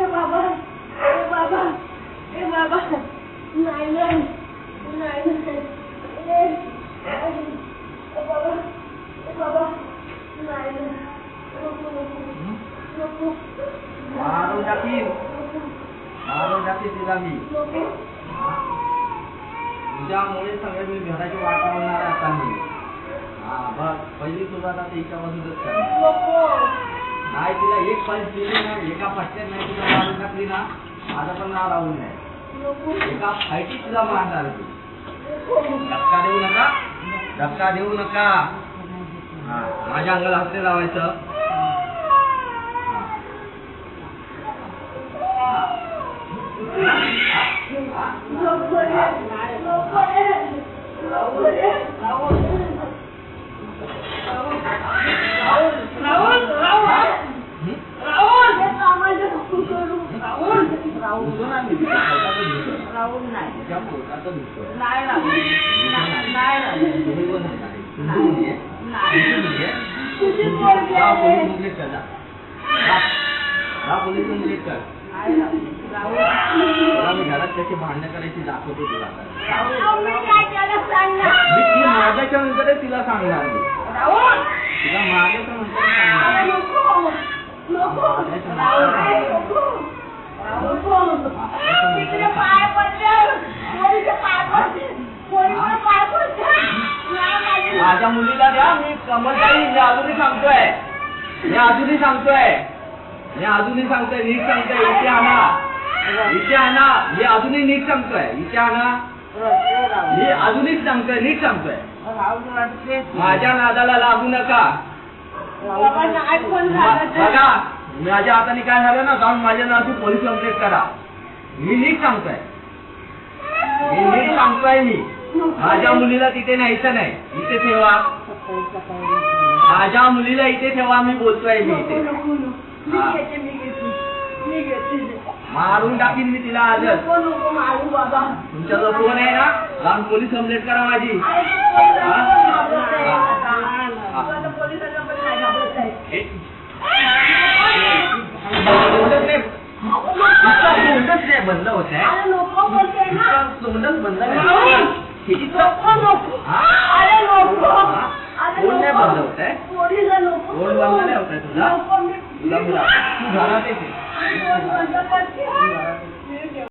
बाबा नाही नाही मारून टाकीन तिला मी तुझ्यामुळे सगळे मी घराची वाट लावणार आहे आता मी. हा बघ पहिली सुरुवात आता हिच्यापासूनच कर. नाही तिला एक पंच दिली ना एका फटक्यात नाही तुला मारून टाकली ना माझं पण नाव राहून नाही. एका फायटीत तुला मारणार तू. धक्का देऊ नका. हा माझ्या अंगाला हात लावायचं. घरात त्याची भांडणं करायची दाखवतो तुला. माझ्याच्या नंतर तिला सांगणार तुला माझ्याच्या नंतर माझ्या मुलीला द्या. मी कमलताई मी अजूनही सांगतोय नीट सांगतोय. इथे आणा मी अजूनही नीट सांगतोय. इथे आणा मी अजूनही सांगतोय नीट सांगतोय. माझ्या नादाला लागू नका. बघा माझ्या हाताने काय झालं ना जाऊन माझ्या नावाची पोलीस कंप्लेंट करा. मी नीट सांगतोय मी माझ्या मुलीला तिथे न्यायचं नाही. इथे ठेवा. माझ्या मुलीला इथे ठेवा. मी बोलतोय मी इथे मारून टाकीन मी तिला आजच. तुमच्याजवळ फोन आहे ना जाऊन पोलीस कंप्लेंट करा माझी. बंद होत आहे तोंडच बंद नाही बंद होत आहे. तोंड बंद नाही होत आहे तुझा. तू घरात येते